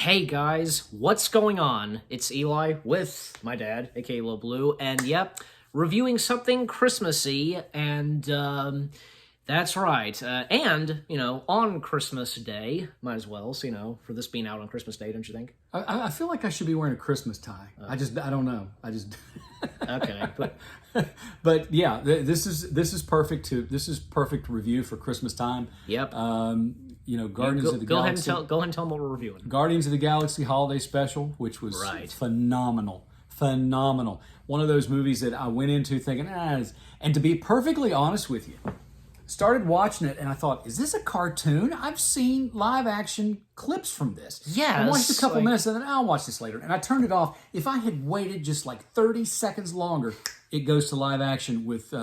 Hey guys, what's going on? It's Eli with my dad, aka Lil Blue, and yep, reviewing something Christmassy, and that's right. On Christmas Day, might as well, for this being out on Christmas Day, don't you think? I feel like I should be wearing a Christmas tie. I don't know. Okay, but But yeah, this is perfect perfect review for Christmas time. yep. Guardians of the Galaxy. Go ahead and tell them what we're reviewing. Guardians of the Galaxy Holiday Special, which was Right. phenomenal. One of those movies that I went into thinking, and to be perfectly honest with you, started watching it and I thought, is this a cartoon? I've seen live action clips from this. Yes, I watched a couple like- minutes and then I'll watch this later. And I turned it off. If I had waited just like 30 seconds longer, it goes to live action with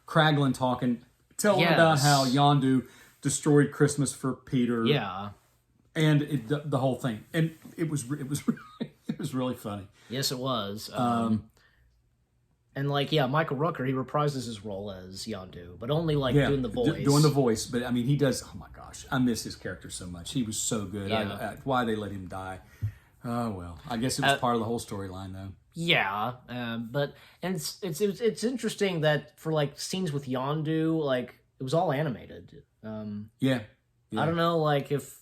Kraglin talking, telling about Yes. how Yondu destroyed Christmas for Peter. Yeah. And the whole thing. And it was it was really funny. Yes, it was. And Michael Rooker, he reprises his role as Yondu, but only doing the voice. Doing the voice, but I mean, he does. Oh my gosh, I miss his character so much. He was so good. Yeah. Why they let him die? Oh well, I guess it was part of the whole storyline, though. Yeah, but it's interesting that for scenes with Yondu, it was all animated. Yeah. I don't know, if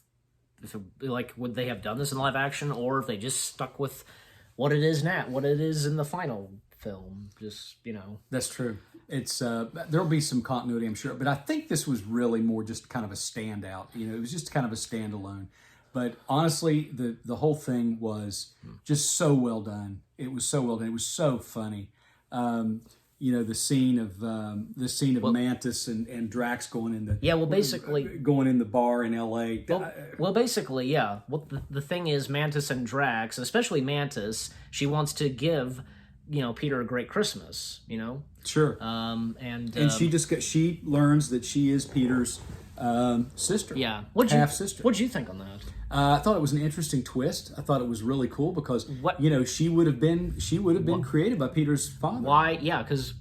would they have done this in live action, or if they just stuck with what it is now, what it is in the final film. Just That's true. It's there'll be some continuity, I'm sure, but I think this was really more just kind of a standout. It was just kind of a standalone. But honestly, the whole thing was just so well done. It was so well done. It was so funny. The scene of Mantis and Drax going in the bar in L.A. Well, basically, yeah. Well, the thing is, Mantis and Drax, especially Mantis, she wants to give Peter a great Christmas. Sure. And she learns that she is Peter's sister. Yeah. Half sister. What'd you think on that? I thought it was an interesting twist. I thought it was really cool because she would have been created by Peter's father. Why? Yeah, because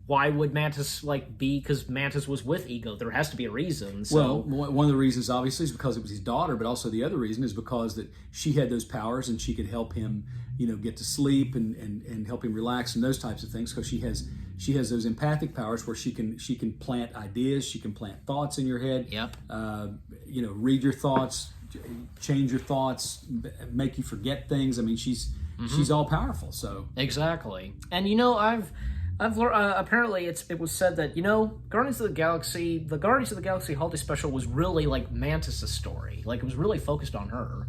why would Mantis be? Because Mantis was with Ego. There has to be a reason. So. Well, one of the reasons obviously is because it was his daughter, but also the other reason is because that she had those powers and she could help him, get to sleep and help him relax and those types of things. Because she has those empathic powers where she can plant ideas, she can plant thoughts in your head. Yep. Read your thoughts, change your thoughts, make you forget things. I mean, she's all powerful. So exactly, and I've learned. Apparently, it was said that Guardians of the Galaxy Holiday Special was really Mantis' story. It was really focused on her.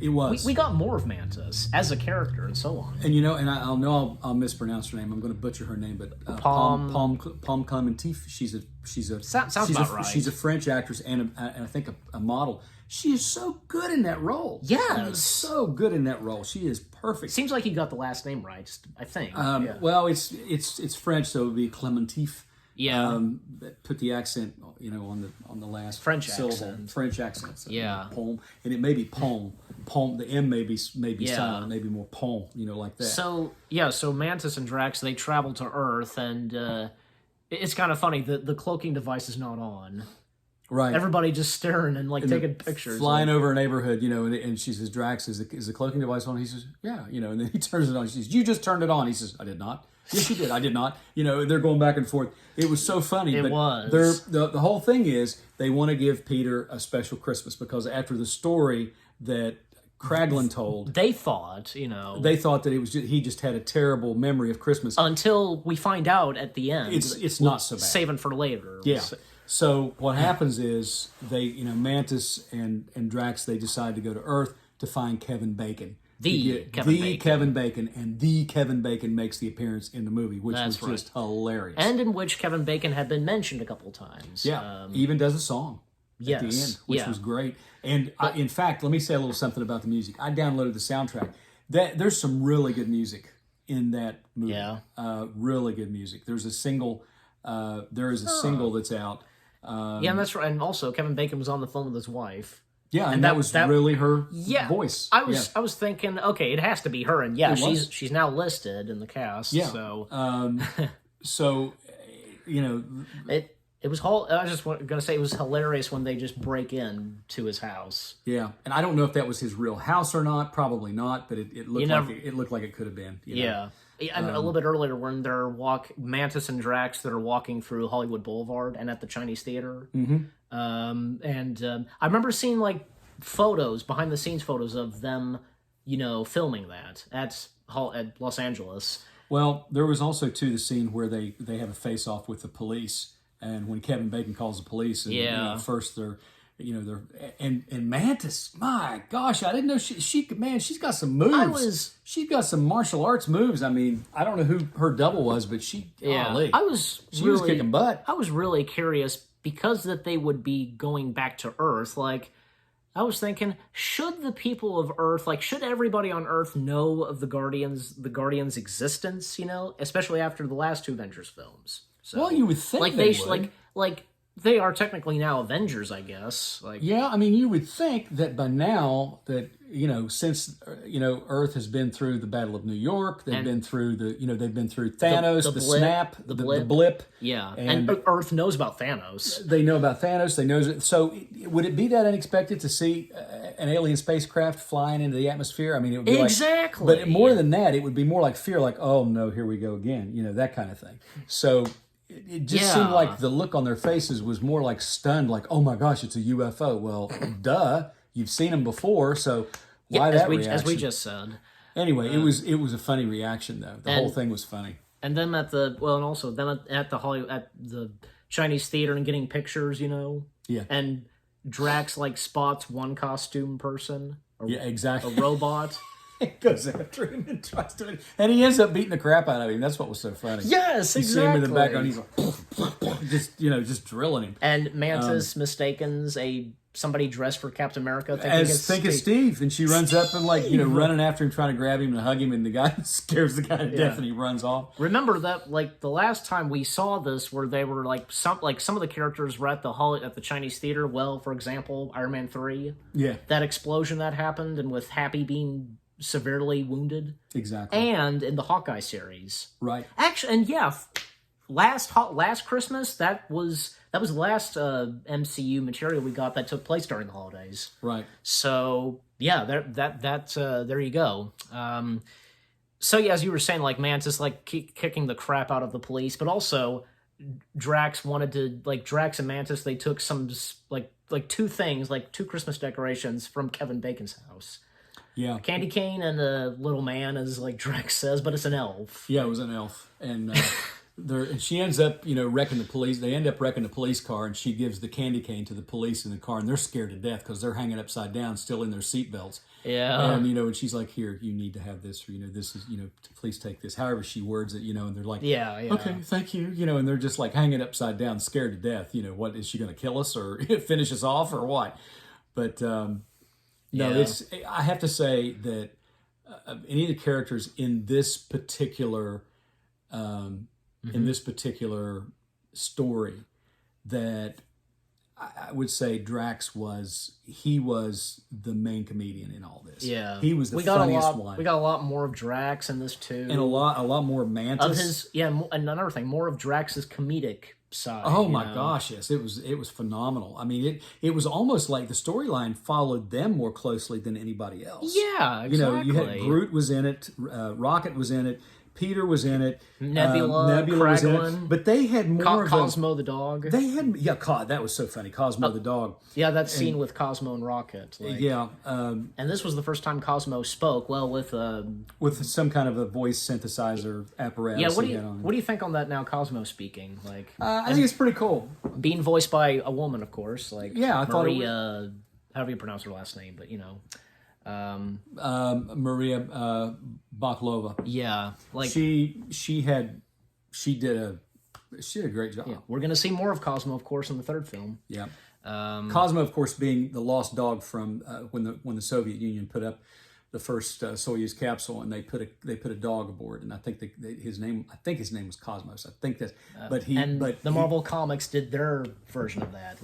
It was. We got more of Mantis as a character and so on. And I'll mispronounce her name. I'm going to butcher her name, but Palm Clementif. Sounds about right. She's a French actress and I think a model. She is so good in that role. Yes, so good in that role. She is perfect. Seems like he got the last name right. I think. Well, it's French, so it would be Clementif. Yeah. Put the accent, on the last French syllable. accent. French accent. So Yeah. Poem, and it may be poem. The M may be silent, maybe more poem. Like that. So Mantis and Drax, they travel to Earth, and it's kind of funny. The cloaking device is not on. Right. Everybody just staring and taking pictures. Flying over a neighborhood, and she says, Drax, is the cloaking device on? He says, yeah, and then he turns it on. She says, you just turned it on. He says, I did not. Yes, you did. I did not. They're going back and forth. It was so funny. It was. The whole thing is they want to give Peter a special Christmas because after the story that Kraglin told, they thought, that it was he just had a terrible memory of Christmas. Until we find out at the end. It's not so bad. Saving for later. Yeah. So what happens is they, Mantis and Drax, they decide to go to Earth to find Kevin Bacon. Kevin Bacon, and the Kevin Bacon makes the appearance in the movie, which was just hilarious. And in which Kevin Bacon had been mentioned a couple times. Yeah, even does a song at the end, which was great. And in fact, let me say a little something about the music. I downloaded the soundtrack. There's some really good music in that movie. Yeah. Really good music. There's a single. There is a single that's out. Yeah, and that's right. And also, Kevin Bacon was on the phone with his wife. Yeah, and that was really her voice. I was thinking, okay, it has to be her, and she's now listed in the cast. Yeah. So, so It was I was just gonna say it was hilarious when they just break in to his house. Yeah, and I don't know if that was his real house or not. Probably not, but it looked never- it looked like it could have been. You know? Yeah. And a little bit earlier, when they're Mantis and Drax that are walking through Hollywood Boulevard and at the Chinese theater, I remember seeing like photos, behind the scenes photos of them, filming that at Los Angeles. Well, there was also too the scene where they have a face off with the police, and when Kevin Bacon calls the police, and first they're and Mantis, my gosh, I didn't know she's got some moves. She's got some martial arts moves. I mean, I don't know who her double was, but she was kicking butt. I was really curious because that they would be going back to Earth. Like, I was thinking, should the people of Earth, should everybody on Earth know of the Guardians' existence? Especially after the last two Avengers films. So, well, you would think they would. They are technically now Avengers, I guess. Yeah, I mean, you would think that by now that since Earth has been through the Battle of New York, they've been through they've been through Thanos, the blip, snap, the blip. Yeah, and Earth knows about Thanos. They know about Thanos. They know it. So, would it be that unexpected to see an alien spacecraft flying into the atmosphere? I mean, it would be exactly. But more than that, it would be more like fear, like, oh no, here we go again. That kind of thing. So. It just seemed like the look on their faces was more like stunned, like, oh my gosh, it's a UFO. Well, duh, you've seen them before, so why that reaction? As we just said. Anyway, it was a funny reaction though. The whole thing was funny. And then at the Chinese theater and getting pictures, Yeah. And Drax spots one costume person. Yeah, exactly. A robot. It goes after him and tries to, and he ends up beating the crap out of him. That's what was so funny. Yes, exactly. You see him in the background. He's like, just drilling him. And Mantis mistakens somebody dressed for Captain America, thinking it's Steve, and she runs up and running after him, trying to grab him and hug him, and the guy scares the guy to death, and he runs off. Remember that the last time we saw this, where they were some of the characters were at the Chinese theater. Well, for example, Iron Man 3. Yeah, that explosion that happened, and with Happy being severely wounded. Exactly. And in the Hawkeye series. Right. Actually, and last Christmas, that was the last MCU material we got that took place during the holidays. Right. So, yeah, there you go. So, yeah, as you were saying, Mantis, kicking the crap out of the police, but also Drax wanted to, Drax and Mantis, they took some, two things, two Christmas decorations from Kevin Bacon's house. Yeah, a candy cane and a little man, as Drax says, but it's an elf. Yeah, it was an elf, and she ends up, wrecking the police. They end up wrecking the police car, and she gives the candy cane to the police in the car, and they're scared to death because they're hanging upside down, still in their seatbelts. Yeah, and and she's like, "Here, you need to have this, or this is, please take this." However she words it, and they're like, "Yeah, okay, thank you," and they're just hanging upside down, scared to death. What is she going to kill us or finish us off or what? But. No, I have to say that any of the characters in this particular story, that I would say Drax was the main comedian in all this. Yeah, he was the funniest one. We got a lot more of Drax in this too, and a lot more Mantis. And another thing, more of Drax's comedic side. Oh my gosh, yes, it was phenomenal. I mean, it was almost like the storyline followed them more closely than anybody else. Yeah, exactly. You had Groot was in it, Rocket was in it, Peter was in it, Nebula was in it, but they had more of Cosmo the dog. They had that was so funny. Cosmo the dog. Yeah, that scene with Cosmo and Rocket. And this was the first time Cosmo spoke. Well, with some kind of a voice synthesizer apparatus. Yeah, what do you think on that now? Cosmo speaking, I think it's pretty cool. Being voiced by a woman, of course. I thought Maria, however you pronounce her last name, but Maria Baklova. Yeah, she did a great job. Yeah. We're gonna see more of Cosmo, of course, in the third film. Yeah, Cosmo, of course, being the lost dog from when the Soviet Union put up the first Soyuz capsule, and they put a dog aboard, and I think his name was Cosmos. I think that's, the Marvel Comics did their version of that,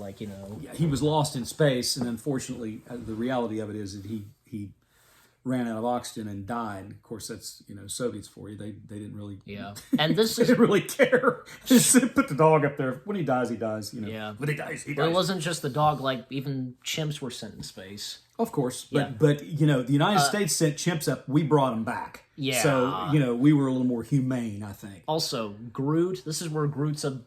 he was lost in space, and unfortunately, the reality of it is that he ran out of oxygen and died. Of course, that's Soviets for you. They didn't really And this they is didn't really care. Just put the dog up there. When he dies, he dies. Yeah. When he dies, he But dies. it wasn't just the dog. Like even chimps were sent in space. Of course, Yeah. but the United States sent chimps up. We brought them back. Yeah. So we were a little more humane, I think. Also, Groot. This is where Groot's a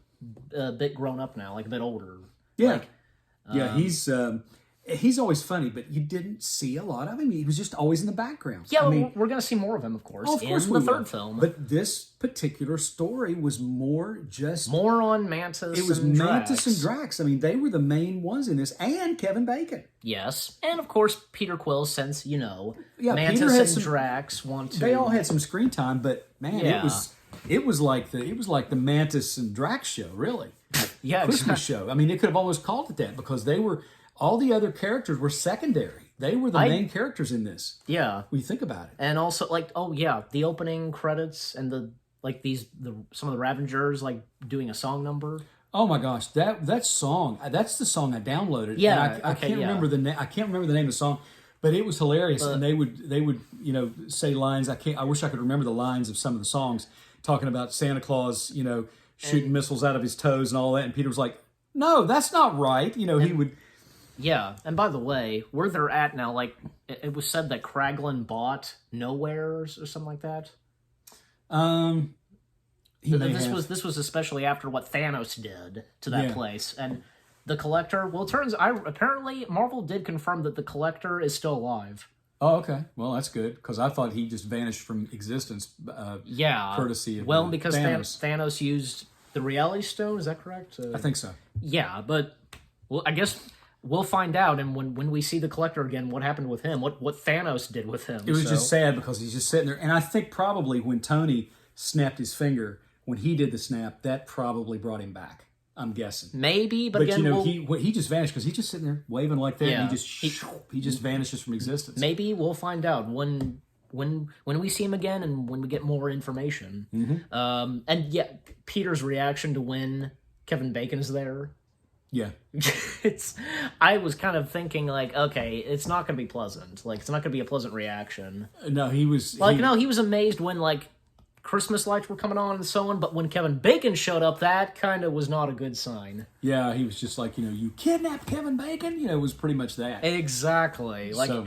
bit grown up now, like a bit older. Yeah, he's always funny, but you didn't see a lot of him. He was just always in the background. Yeah, I mean, we're gonna see more of him, of course, of course in we the will. third film. But this particular story was more just. More on Mantis. It was and Mantis Drax. and Drax. I mean, they were the main ones in this, and Kevin Bacon. Yes, and of course Peter Quill, since Yeah, Mantis Peter had and some- Drax want to. They all had some screen time, but man, Yeah. it was like the Mantis and Drax show, really. yeah, Christmas show. I mean, they could have almost called it that because all the other characters were secondary. They were the main characters in this. yeah, When you think about it. and also like the opening credits and some of the Ravengers like doing a song number. Oh my gosh, that song, that's the song I downloaded. Yeah, and I okay, can't yeah. remember I can't remember the name of the song, but it was hilarious. And they would say lines. I wish I could remember the lines of some of the songs talking about Santa Claus, shooting missiles out of his toes and all that. And Peter was like, "No, that's not right." He would. Yeah, and by the way, where they're at now, like it was said that Kraglin bought Nowheres or something like that. This was especially after what Thanos did to that Yeah. place, and the Collector. Well, apparently Marvel did confirm that the Collector is still alive. Oh, okay. Well, that's good because I thought he just vanished from existence. Yeah, Courtesy of because Thanos. Thanos used the Reality Stone. Is that correct? I think so. Yeah, but I guess we'll find out, and when we see the Collector again, what happened with him? What Thanos did with him? It was just sad because he's just sitting there. And I think probably when Tony snapped his finger, when he did the snap, that probably brought him back. I'm guessing. maybe, but But again, he just vanished because he's just sitting there waving like that. Yeah. And he just vanishes from existence. maybe we'll find out when we see him again and when we get more information. Mm-hmm. And yeah, Peter's reaction to when Kevin Bacon's there. Yeah. I was kind of thinking like, okay, it's not going to be pleasant. Like, it's not going to be a pleasant reaction. No, he was Like, no, he was amazed when like Christmas lights were coming on and so on, but when Kevin Bacon showed up, that kind of was not a good sign. Yeah, he was just like, you kidnapped Kevin Bacon. It was pretty much that. Exactly, like So-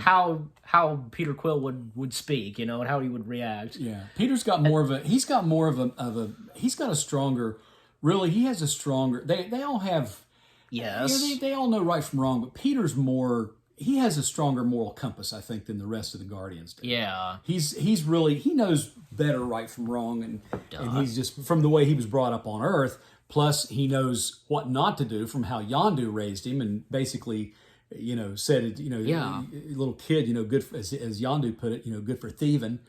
how Peter Quill would speak, and how he would react. Yeah, Peter's got more of a. He's got more of a. He's got a stronger. Really, he has a stronger. They all have. Yes. They all know right from wrong, but Peter's more. He has a stronger moral compass, I think, than the rest of the Guardians do. Yeah. He's really he knows better right from wrong, and he's just from the way he was brought up on Earth. Plus, he knows what not to do from how Yondu raised him, and basically, said it. Yeah. Little kid, good for, as Yondu put it, good for thieving,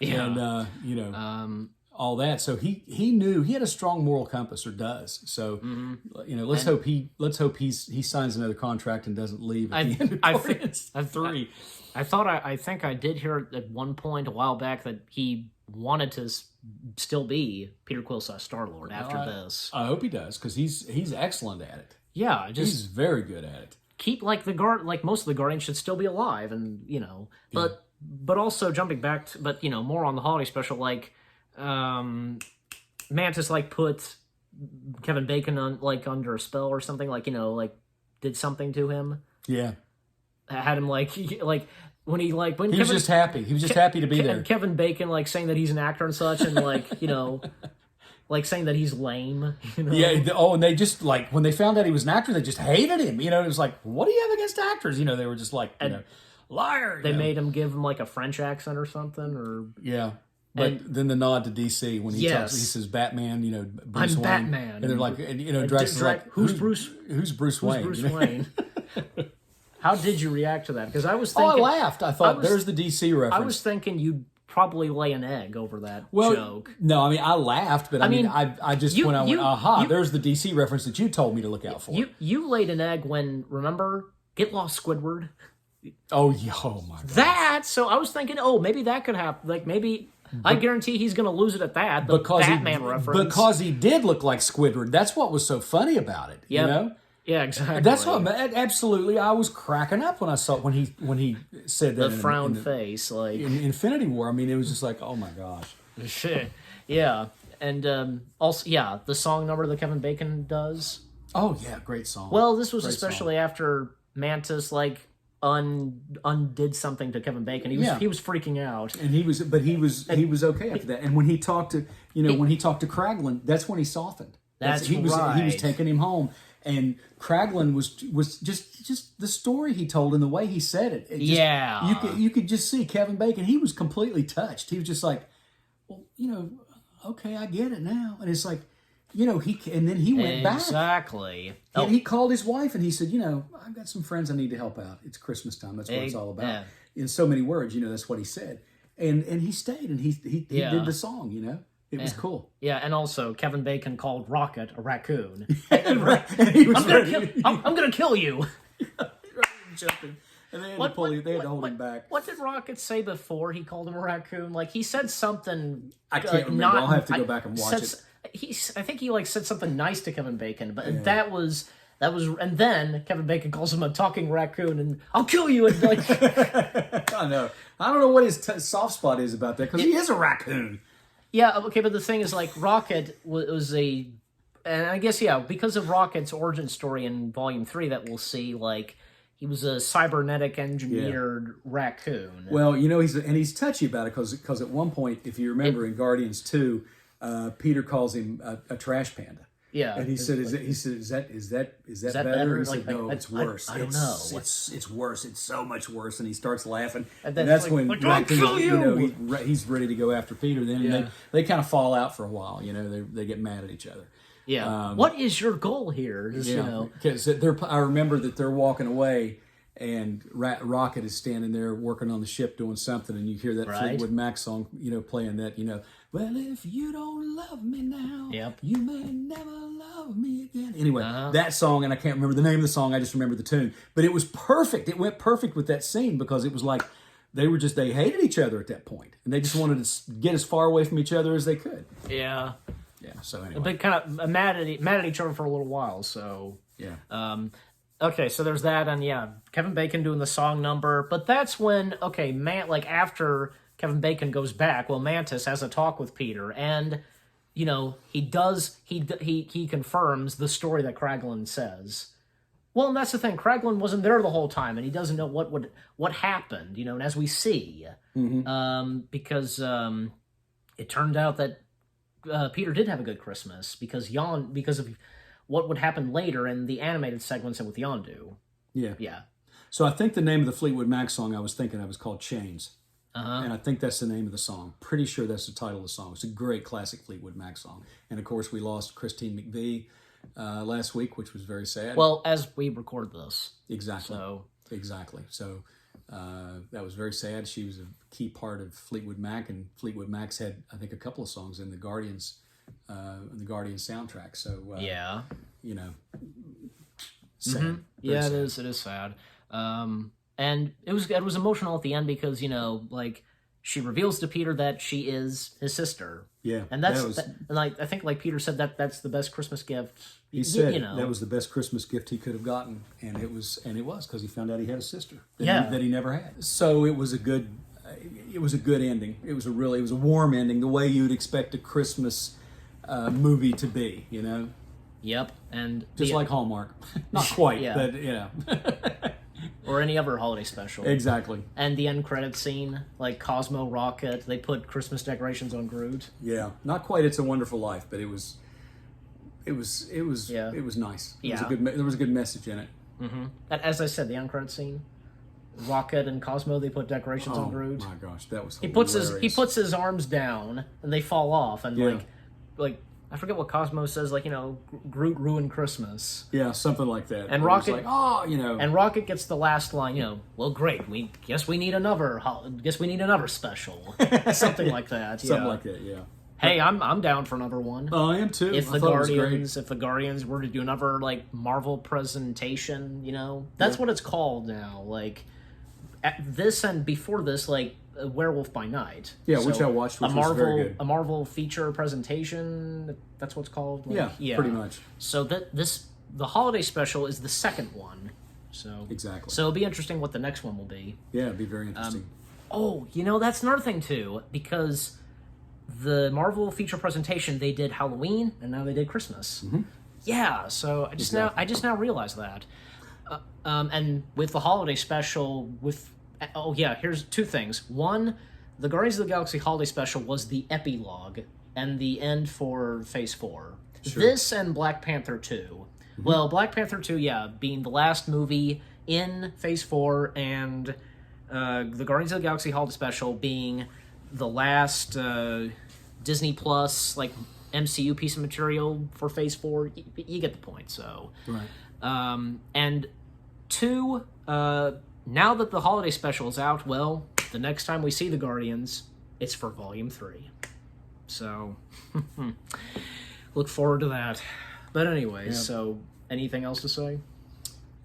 Yeah. and all that. So he knew he had a strong moral compass, or does. So let's hope he signs another contract and doesn't leave at the end of Guardians 3. I think I did hear at one point a while back that he wanted to still be Peter Quill / Star-Lord after this. I hope he does because he's excellent at it. Yeah, just He's very good at it. keep like most of the Guardians should still be alive, and but also jumping back to, more on the holiday special, like Mantis like put Kevin Bacon on like under a spell or something, like did something to him, Yeah, had him when he Kevin, was just happy. He was just happy to be there. Kevin Bacon like saying that he's an actor and such, and like saying that he's lame. Yeah. And they just like when they found out he was an actor, they just hated him. It was like, what do you have against actors? They were just like, liar. They made him give him like a French accent or something, or Yeah. But then the nod to DC when he Yes. he says Batman, Bruce I'm Wayne. Batman. And they're like, Drax is like, who's Bruce? Who's Bruce Wayne? Bruce Wayne. How did you react to that? Because I was Oh, I thinking, laughed. I thought, there's the DC reference. I was thinking you'd probably lay an egg over that Well, joke. no, I laughed, but I mean, I just you- when I went, you- aha, you- there's the DC reference that you told me to look out for. You laid an egg when, remember, Get Lost Squidward? Oh, yeah, oh my god. So I was thinking, maybe that could happen. Like maybe I guarantee he's going to lose it at that. The Batman reference. Because he did look like Squidward. That's what was so funny about it. Yep. Yeah, exactly. That's what absolutely. I was cracking up when I saw when he said that. The frown face, like in Infinity War. I mean, it was just like, oh my gosh. shit. Yeah, and also, yeah, the song number that Kevin Bacon does. Oh yeah, great song. Well, this was Great especially song. after Mantis undid something to Kevin Bacon. He was freaking out. And he was okay after that. And when he talked to when he talked to Kraglin, that's when he softened. He was right. taking him home, and Kraglin was just the story he told and the way he said it. You could just see Kevin Bacon. He was completely touched. He was just like, well, okay, I get it now. And it's like, and then he went back. Exactly. And he called his wife and he said, I've got some friends I need to help out. It's Christmas time. That's what it's all about. Yeah. In so many words, that's what he said. And he stayed and he did the song, It was cool. Yeah, and also Kevin Bacon called Rocket a raccoon. And he was I'm gonna kill you. jumping. And they had to hold him back. What did Rocket say before he called him a raccoon? Like, he said something. I can't remember. I'll have to go back and watch it. I think he said something nice to Kevin Bacon, but that was, and then Kevin Bacon calls him a talking raccoon, and I'll kill you. And like, I know. I don't know what his soft spot is about that because he is a raccoon. Yeah, okay, but the thing is, like, Rocket was and I guess, because of Rocket's origin story in Volume 3 that we'll see, like, he was a cybernetic engineered raccoon. Well, he's touchy about it because at one point, if you remember in Guardians 2, Peter calls him a trash panda. Yeah, and he said, "Is that better?" He said, "No, it's worse. I don't know. It's worse. It's so much worse." And he starts laughing, and that's when I'll kill you. He's ready to go after Peter. Then they kind of fall out for a while. They get mad at each other. Yeah. What is your goal here? Because I remember that they're walking away, and Rocket is standing there working on the ship doing something, and you hear that Fleetwood Mac song, playing that, well, if you don't love me now, you may never love me again. Anyway, that song, and I can't remember the name of the song, I just remember the tune. But it was perfect. It went perfect with that scene because it was like they hated each other at that point, and they just wanted to get as far away from each other as they could. Yeah. Yeah, so anyway. But kind of mad at each other for a little while, so... Yeah. Okay, so there's that, and Kevin Bacon doing the song number, but that's when, after Kevin Bacon goes back, Mantis has a talk with Peter, and, he confirms the story that Kraglin says. Well, and that's the thing, Kraglin wasn't there the whole time, and he doesn't know what happened, and as we see, because it turned out that Peter did have a good Christmas, because of what would happen later in the animated segments and with Yondu. Yeah. Yeah. So I think the name of the Fleetwood Mac song I was thinking of was called Chains. And I think that's the name of the song. Pretty sure that's the title of the song. It's a great classic Fleetwood Mac song. And, of course, we lost Christine McVie last week, which was very sad. Well, as we record this. Exactly. Exactly. So that was very sad. She was a key part of Fleetwood Mac, and Fleetwood Mac's had, I think, a couple of songs in the Guardians soundtrack. So sad. Yeah, sad. It is sad. And it was emotional at the end because she reveals to Peter that she is his sister. Yeah, and I think Peter said that's the best Christmas gift. He said that was the best Christmas gift he could have gotten, and it was because he found out he had a sister that he never had. So it was a good ending. It was a warm ending, the way you'd expect a Christmas movie to be, Yep, and just like Hallmark, not quite, but or any other holiday special. Exactly. And the end credit scene, like Cosmo, Rocket, they put Christmas decorations on Groot. Yeah, not quite It's a Wonderful Life, but it was nice. Yeah. There was a good message in it. Mm-hmm. As I said, the end credit scene, Rocket and Cosmo, they put decorations on Groot. Oh my gosh, that was hilarious. He puts his arms down and they fall off, and like I forget what Cosmo says, Groot ruined Christmas. Yeah, something like that. And Rocket, and Rocket gets the last line, well, great, guess we need another special, something like that. Yeah. Something like that, yeah. Hey, I'm down for another one. Oh, I am too. If the Guardians were to do another Marvel presentation, that's what it's called now. This and before this, Werewolf by Night. Yeah, which I watched, which was very good. A Marvel feature presentation, that's what it's called? Yeah, pretty much. So this the holiday special is the second one. So Exactly. So it'll be interesting what the next one will be. Yeah, it'd be very interesting. Oh, that's another thing too, because the Marvel feature presentation, they did Halloween and now they did Christmas. Yeah, so I just now realized that. And with the holiday special, here's two things. One, the Guardians of the Galaxy holiday special was the epilogue and the end for Phase 4. Sure. This and Black Panther 2. Well, Black Panther 2, being the last movie in Phase 4, and the Guardians of the Galaxy holiday special being the last Disney Plus, like, MCU piece of material for Phase 4. You get the point, so... Right. And two, now that the holiday special is out, well, the next time we see the Guardians, it's for Volume 3. So, look forward to that. But anyway, So anything else to say?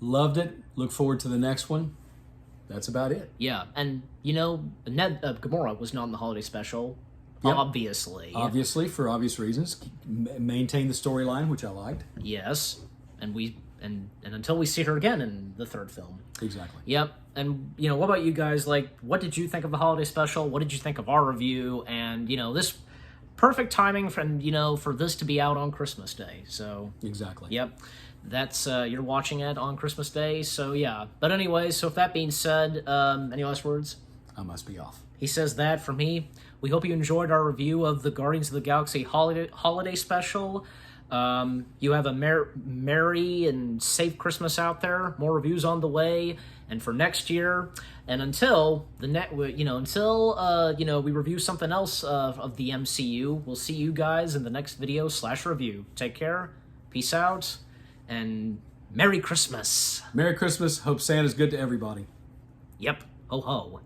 Loved it. Look forward to the next one. That's about it. Yeah, and Gamora was not in the holiday special, Yep. obviously. Obviously, for obvious reasons. Maintain the storyline, which I liked. Yes, and until we see her again in the third film. Exactly. Yep. And, what about you guys? Like, what did you think of the holiday special? What did you think of our review? And, this perfect timing for this to be out on Christmas Day. So, Exactly. yep. That's, you're watching it on Christmas Day. So, yeah. But anyway, so if that being said, any last words? I must be off. He says that for me. We hope you enjoyed our review of the Guardians of the Galaxy holiday special. You have a merry and safe Christmas out there. More reviews on the way, and for next year. And until we review something else of the MCU, we'll see you guys in the next video / review. Take care, peace out, and Merry Christmas. Merry Christmas. Hope Santa's good to everybody. Yep, ho ho.